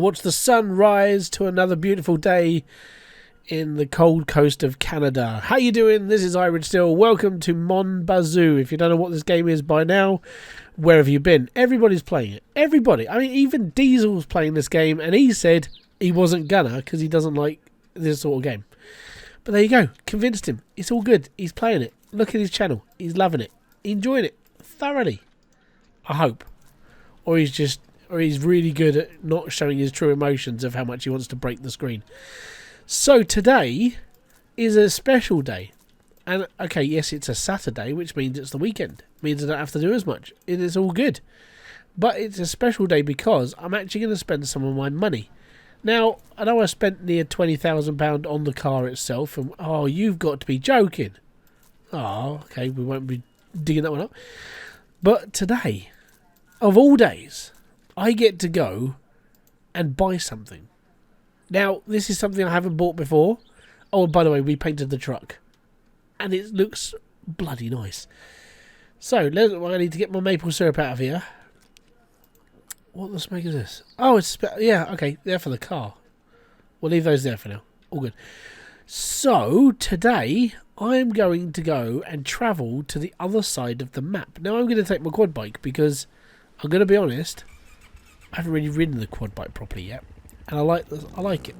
watch the sun rise to another beautiful day in the cold coast of Canada. How you doing? This is Hybridsteel. Welcome to Mon Bazoo. If you don't know what this game is by now, where have you been? Everybody's playing it. Everybody. I mean, even Diesel's playing this game, and he said he wasn't gonna because he doesn't like this sort of game. But there you go. Convinced him. It's all good. He's playing it. Look at his channel. He's loving it. Enjoying it thoroughly. I hope. Or he's really good at not showing his true emotions of how much he wants to break the screen. So today is a special day. And okay, yes, it's a Saturday, which means it's the weekend. It means I don't have to do as much. It is all good. But it's a special day because I'm actually going to spend some of my money. Now, I know I spent near £20,000 on the car itself. And oh, you've got to be joking. Oh, okay, we won't be digging that one up. But today, of all days, I get to go and buy something. Now, this is something I haven't bought before. Oh, by the way, we painted the truck. And it looks bloody nice. So, I need to get my maple syrup out of here. What the smoke is this? Oh, yeah, okay, they're for the car. We'll leave those there for now. All good. So, today, I'm going to go and travel to the other side of the map. Now, I'm going to take my quad bike because, I'm going to be honest, I haven't really ridden the quad bike properly yet. And I like it.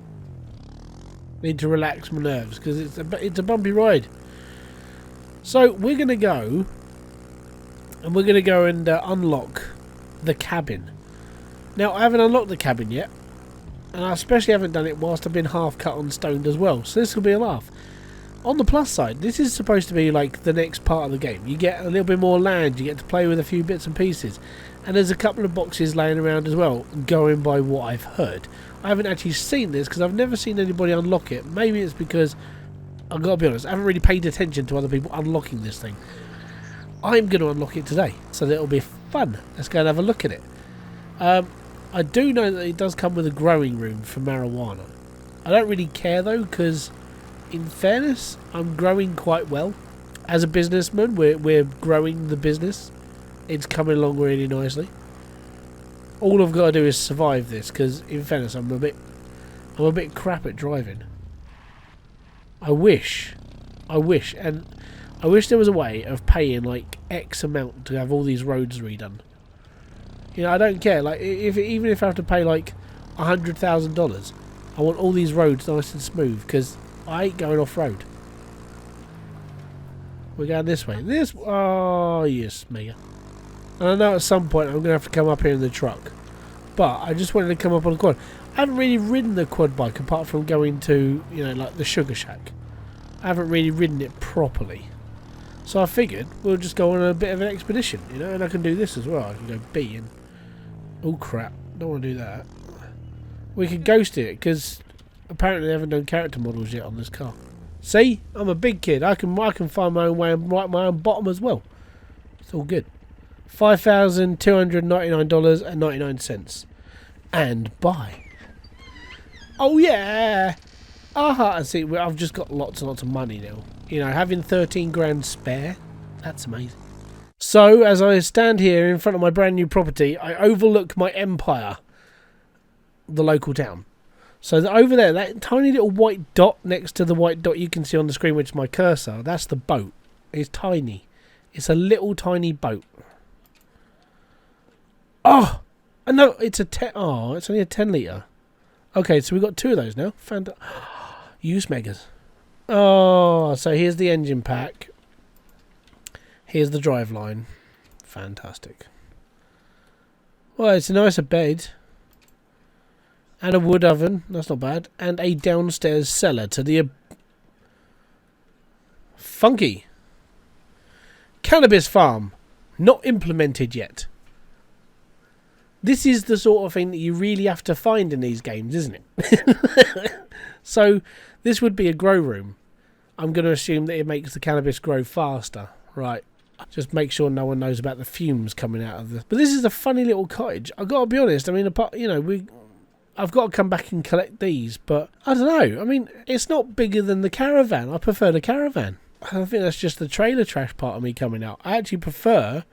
Need to relax my nerves because it's a bumpy ride. So, we're going to go, and we're going to go and unlock the cabin. Now, I haven't unlocked the cabin yet, and I especially haven't done it whilst I've been half cut on stoned as well, so this will be a laugh. On the plus side, this is supposed to be like the next part of the game. You get a little bit more land, you get to play with a few bits and pieces, and there's a couple of boxes laying around as well, going by what I've heard. I haven't actually seen this because I've never seen anybody unlock it. Maybe it's because, I've got to be honest, I haven't really paid attention to other people unlocking this thing. I'm going to unlock it today, so that it'll be fun. Let's go and have a look at it. I do know that it does come with a growing room for marijuana. I don't really care though, because in fairness, I'm growing quite well. As a businessman, we're growing the business. It's coming along really nicely. All I've got to do is survive this, because in fairness, I'm a bit crap at driving. I wish there was a way of paying like X amount to have all these roads redone. You know, I don't care. Like, even if I have to pay like $100,000, I want all these roads nice and smooth because I ain't going off road. We're going this way. Oh yes, mega. And I know at some point I'm gonna have to come up here in the truck, but I just wanted to come up on the quad. I haven't really ridden the quad bike apart from going to, you know, like the Sugar Shack. I haven't really ridden it properly. So I figured we'll just go on a bit of an expedition, you know, and I can do this as well. I can go B and... Oh crap, don't want to do that. We can ghost it, because apparently they haven't done character models yet on this car. See? I'm a big kid. I can find my own way and write my own bottom as well. It's all good. $5,299.99. And buy. Oh yeah! Aha! And see, I've just got lots and lots of money now. You know, having 13 grand spare, that's amazing. So, as I stand here in front of my brand new property, I overlook my empire, the local town. So over there, that tiny little white dot next to the white dot you can see on the screen, which is my cursor, that's the boat. It's tiny. It's a little tiny boat. Oh! No, it's a it's only a 10 litre. Okay, so we've got two of those now. Use megas. Oh, so here's the engine pack. Here's the drive line. Fantastic. Well, it's a nicer bed. And a wood oven. That's not bad. And a downstairs cellar to the... Funky. Cannabis farm. Not implemented yet. This is the sort of thing that you really have to find in these games, isn't it? So, this would be a grow room. I'm going to assume that it makes the cannabis grow faster. Right. Just make sure no one knows about the fumes coming out of the... But this is a funny little cottage. I've got to be honest. I mean, I've got to come back and collect these. But, I don't know. I mean, it's not bigger than the caravan. I prefer the caravan. I think that's just the trailer trash part of me coming out. I actually prefer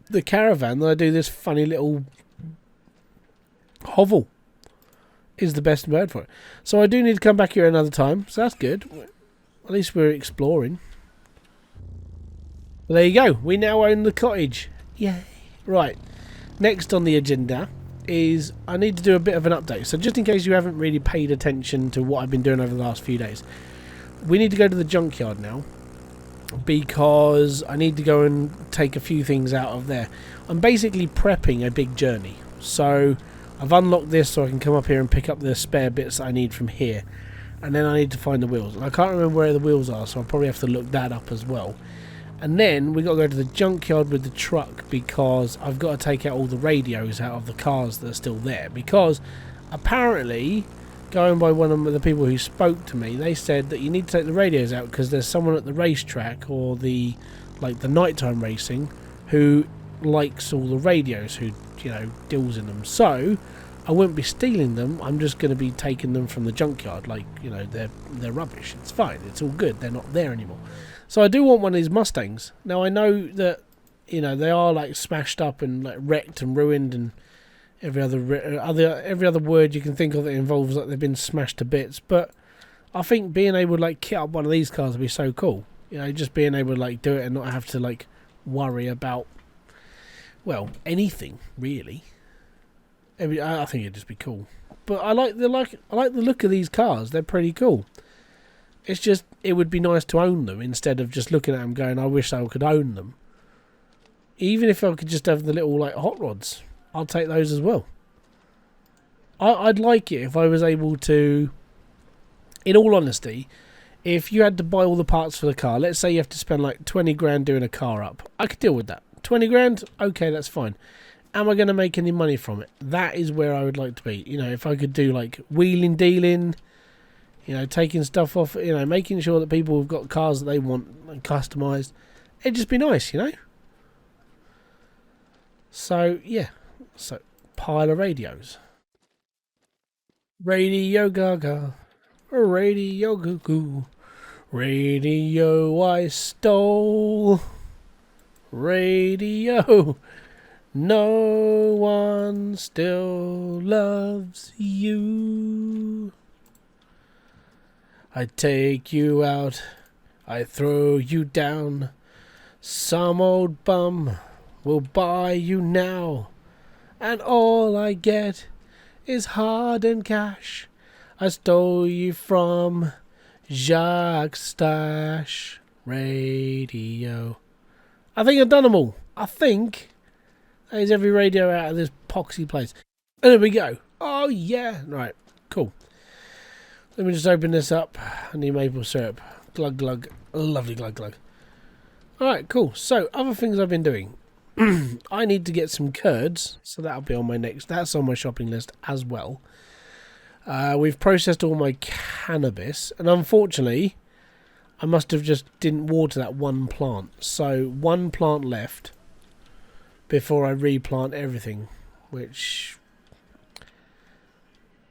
the caravan than I do this funny little hovel. is the best word for it. So I do need to come back here another time, so that's good. At least we're exploring. Well, there you go. We now own the cottage. Yay. Right. Next on the agenda is I need to do a bit of an update. So just in case you haven't really paid attention to what I've been doing over the last few days, we need to go to the junkyard now because I need to go and take a few things out of there. I'm basically prepping a big journey. So I've unlocked this so I can come up here and pick up the spare bits that I need from here. And then I need to find the wheels. And I can't remember where the wheels are, so I'll probably have to look that up as well. And then we've got to go to the junkyard with the truck because I've got to take out all the radios out of the cars that are still there. Because apparently, going by one of the people who spoke to me, they said that you need to take the radios out because there's someone at the racetrack or the nighttime racing who likes all the radios, who, you know, deals in them. So I won't be stealing them. I'm just going to be taking them from the junkyard. Like, you know, they're rubbish. It's fine. It's all good. They're not there anymore. So I do want one of these Mustangs. Now I know that, you know, they are like smashed up and like wrecked and ruined and every other word you can think of that involves like they've been smashed to bits. But I think being able to like kit up one of these cars would be so cool. You know, just being able to like do it and not have to like worry about, well, anything really. I think it'd just be cool. But I like the look of these cars. They're pretty cool. It's just, it would be nice to own them instead of just looking at them going, I wish I could own them. Even if I could just have the little like hot rods, I'll take those as well. I'd like it if I was able to, in all honesty, if you had to buy all the parts for the car, let's say you have to spend like 20 grand doing a car up, I could deal with that. 20 grand, okay, that's fine. Am I going to make any money from it? That is where I would like to be. You know, if I could do like wheeling, dealing, you know, taking stuff off, you know, making sure that people have got cars that they want and customised. It'd just be nice, you know? So, yeah. So, pile of radios. Radio Gaga. Radio Goo Goo. Radio I stole. Radio. No one still loves you. I take you out, I throw you down. Some old bum will buy you now. And all I get is hardened cash. I stole you from Jacques' stash. Radio. I think I've done them all. I think that is every radio out of this poxy place. And there we go. Oh yeah. Right, cool. Let me just open this up. I need maple syrup. Glug glug. Lovely glug glug. Alright, cool. So, other things I've been doing. I need to get some curds. So that'll be on my next. That's on my shopping list as well. We've processed all my cannabis. And unfortunately, I must have just didn't water that one plant. So, one plant left before I replant everything. Which...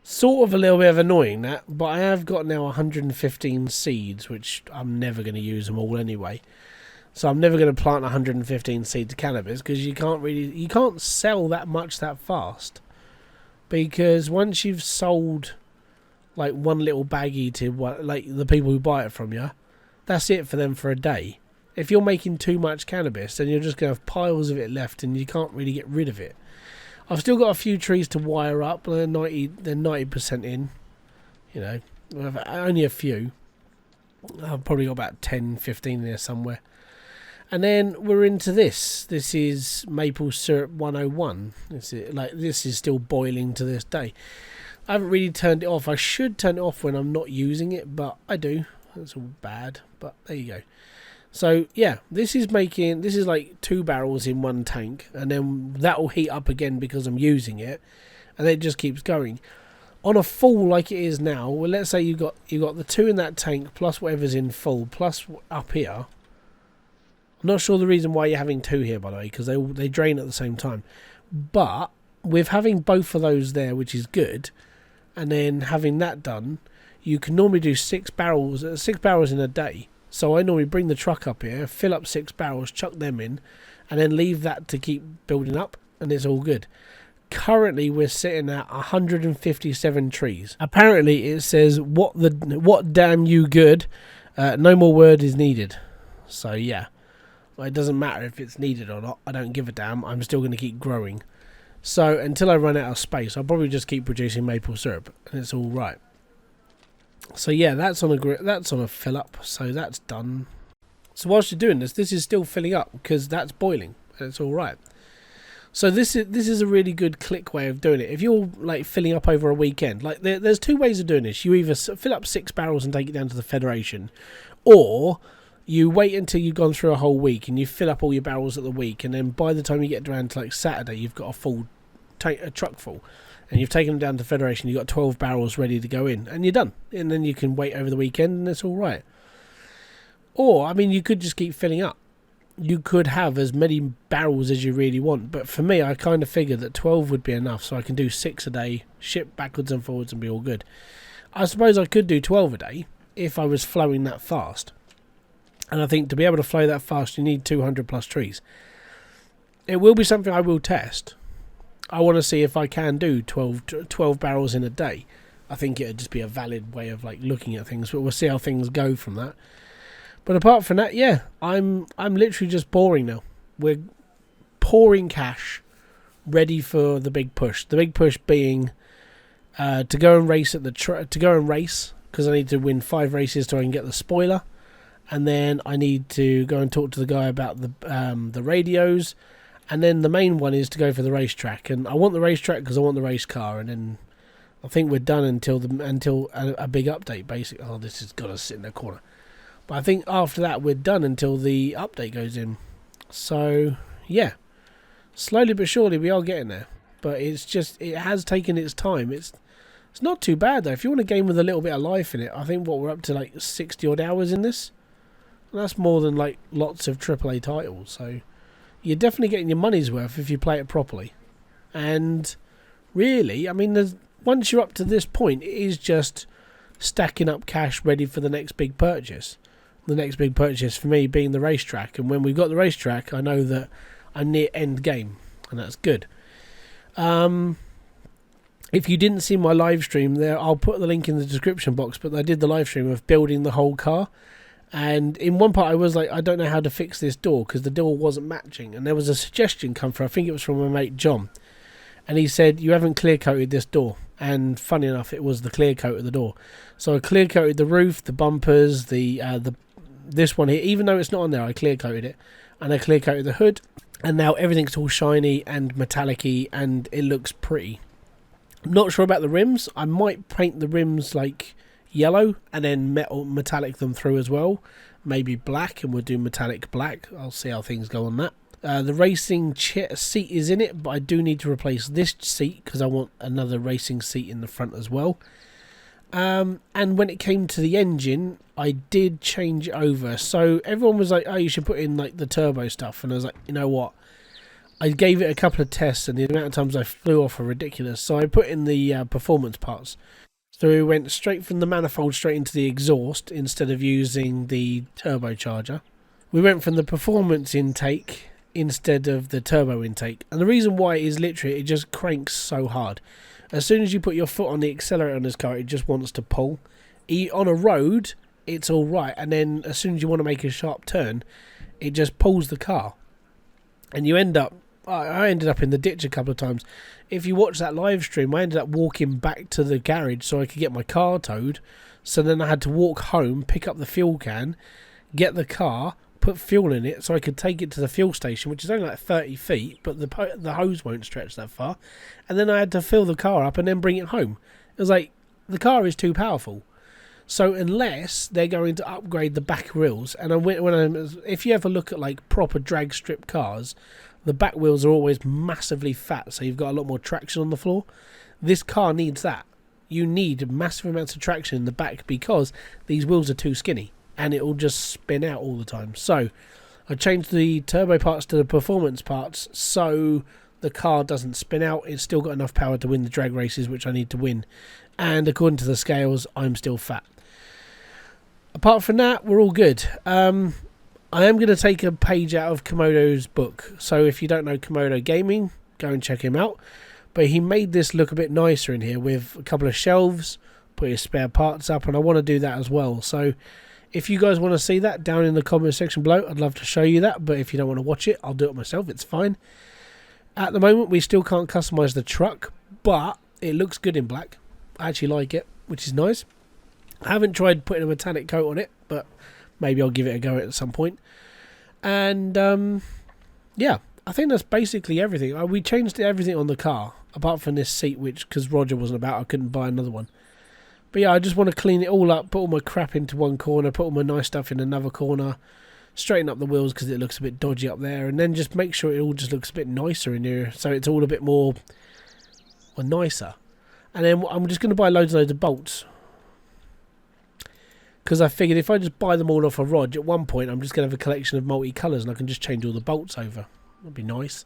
sort of a little bit of annoying that, but I have got now 115 seeds, which I'm never going to use them all anyway. So I'm never going to plant 115 seeds of cannabis because you can't sell that much that fast. Because once you've sold like one little baggie to like the people who buy it from you, that's it for them for a day. If you're making too much cannabis, then you're just going to have piles of it left and you can't really get rid of it. I've still got a few trees to wire up. They're 90% in. You know, only a few. I've probably got about 10, 15 there somewhere. And then we're into this. This is maple syrup 101. This is still boiling to this day. I haven't really turned it off. I should turn it off when I'm not using it, but I do. That's all bad, but there you go. So yeah, this is like 2 barrels in one tank, and then that will heat up again because I'm using it, and it just keeps going. On a full like it is now, well, let's say you got the 2 in that tank plus whatever's in full plus up here. I'm not sure the reason why you're having 2 here, by the way, because they drain at the same time. But with having both of those there, which is good, and then having that done, you can normally do 6 barrels in a day. So I normally bring the truck up here, fill up 6 barrels, chuck them in, and then leave that to keep building up, and it's all good. currently we're sitting at 157 trees. Apparently it says what damn you good, no more word is needed. So yeah, well, it doesn't matter if it's needed or not. I don't give a damn. I'm still going to keep growing. So until I run out of space, I'll probably just keep producing maple syrup, and it's all right. So yeah, that's on a fill up. So that's done. So whilst you're doing this is still filling up because that's boiling. And it's all right. So this is a really good click way of doing it. If you're like filling up over a weekend, like there's two ways of doing this. You either fill up 6 barrels and take it down to the Federation, or you wait until you've gone through a whole week and you fill up all your barrels at the week, and then by the time you get around to like Saturday, you've got a truck full, and you've taken them down to Federation. You've got 12 barrels ready to go in, and you're done. And then you can wait over the weekend, and it's all right. Or I mean, you could just keep filling up. You could have as many barrels as you really want, but for me, I kind of figured that 12 would be enough, so I can do 6 a day, ship backwards and forwards, and be all good. I suppose I could do 12 a day if I was flowing that fast, and I think to be able to flow that fast, you need 200 plus trees. It will be something I will test. I want to see if I can do 12 barrels in a day. I think it would just be a valid way of like looking at things, but we'll see how things go from that. But apart from that, yeah, I'm literally just pouring now. We're pouring cash, ready for the big push. The big push being to go and race because I need to win 5 races so I can get the spoiler, and then I need to go and talk to the guy about the radios, and then the main one is to go for the racetrack. And I want the racetrack because I want the race car, and then I think we're done until a big update. Basically, oh, this has got to sit in the corner. But I think after that we're done until the update goes in. So yeah, slowly but surely we are getting there. But it has taken its time. It's not too bad though. If you want a game with a little bit of life in it, I think we're up to like 60 odd hours in this. And that's more than like lots of AAA titles. So you're definitely getting your money's worth if you play it properly. And really, I mean, once you're up to this point, it is just stacking up cash ready for the next big purchase. The next big purchase for me being the racetrack, and when we've got the racetrack, I know that I'm near end game, and that's good. If you didn't see my live stream there, I'll put the link in the description box, but I did the live stream of building the whole car, and in one part I was like, I don't know how to fix this door because the door wasn't matching, and there was a suggestion come through, I think it was from my mate John, and he said, you haven't clear coated this door. And funny enough, it was the clear coat of the door. So I clear coated the roof, the bumpers, this one here, even though it's not on there, I clear coated it, and I clear coated the hood, and now everything's all shiny and metallic-y, and it looks pretty. I'm not sure about the rims. I might paint the rims like yellow and then metallic them through as well, maybe black, and we'll do metallic black. I'll see how things go on that. The racing seat is in it, but I do need to replace this seat because I want another racing seat in the front as well. And when it came to the engine, I did change it over. So everyone was like, oh, you should put in like the turbo stuff. And I was like, you know what? I gave it a couple of tests, and the amount of times I flew off are ridiculous. So I put in the performance parts. So we went straight from the manifold straight into the exhaust instead of using the turbocharger. We went from the performance intake instead of the turbo intake. And the reason why is literally it just cranks so hard. As soon as you put your foot on the accelerator on this car, it just wants to pull. On a road, it's all right. And then as soon as you want to make a sharp turn, it just pulls the car. And you end up... I ended up in the ditch a couple of times. If you watch that live stream, I ended up walking back to the garage so I could get my car towed. So then I had to walk home, pick up the fuel can, get the car, put fuel in it so I could take it to the fuel station, which is only like 30 feet, but the hose won't stretch that far. And then I had to fill the car up and then bring it home. It was like, the car is too powerful. So unless they're going to upgrade the back wheels, and if you ever look at like proper drag strip cars, the back wheels are always massively fat, so you've got a lot more traction on the floor. This car needs that. You need massive amounts of traction in the back because these wheels are too skinny and it will just spin out all the time. So I changed the turbo parts to the performance parts so the car doesn't spin out. It's still got enough power to win the drag races, which I need to win. And according to the scales, I'm still fat. Apart from that, we're all good. I am going to take a page out of Komodo's book. So if you don't know Komodo Gaming, go and check him out. But he made this look a bit nicer in here with a couple of shelves, put his spare parts up, and I want to do that as well. So if you guys want to see that, down in the comment section below, I'd love to show you that. But if you don't want to watch it, I'll do it myself. It's fine. At the moment, we still can't customize the truck, but it looks good in black. I actually like it, which is nice. I haven't tried putting a metallic coat on it, but maybe I'll give it a go at some point. And yeah, I think that's basically everything. We changed everything on the car, apart from this seat, which, because Roger wasn't about, I couldn't buy another one. But yeah, I just want to clean it all up, put all my crap into one corner, put all my nice stuff in another corner, straighten up the wheels because it looks a bit dodgy up there, and then just make sure it all just looks a bit nicer in here, so it's all a bit more, well, nicer. And then I'm just going to buy loads and loads of bolts, because I figured if I just buy them all off a Rog, at one point I'm just going to have a collection of multi-colours and I can just change all the bolts over. That'd be nice.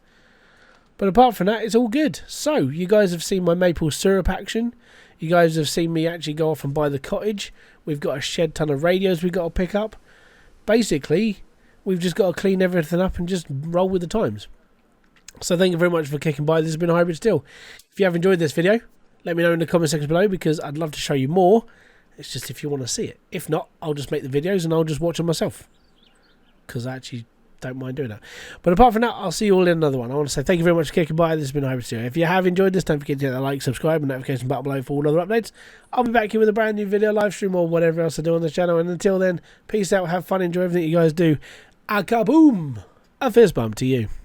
But apart from that, it's all good. So, you guys have seen my maple syrup action. You guys have seen me actually go off and buy the cottage. We've got a shed ton of radios we've got to pick up. Basically, we've just got to clean everything up and just roll with the times. So thank you very much for kicking by. This has been Hybridsteel. If you have enjoyed this video, let me know in the comment section below, because I'd love to show you more. It's just if you want to see it. If not, I'll just make the videos and I'll just watch them myself, because I actually don't mind doing that. But apart from that, I'll see you all in another one. I want to say thank you very much for kicking by. This has been Hybridsteel. If you have enjoyed this, don't forget to hit that like, subscribe, and notification button below for all other updates. I'll be back here with a brand new video, live stream, or whatever else I do on the channel. And until then, peace out, have fun, enjoy everything you guys do. A kaboom! A fist bump to you.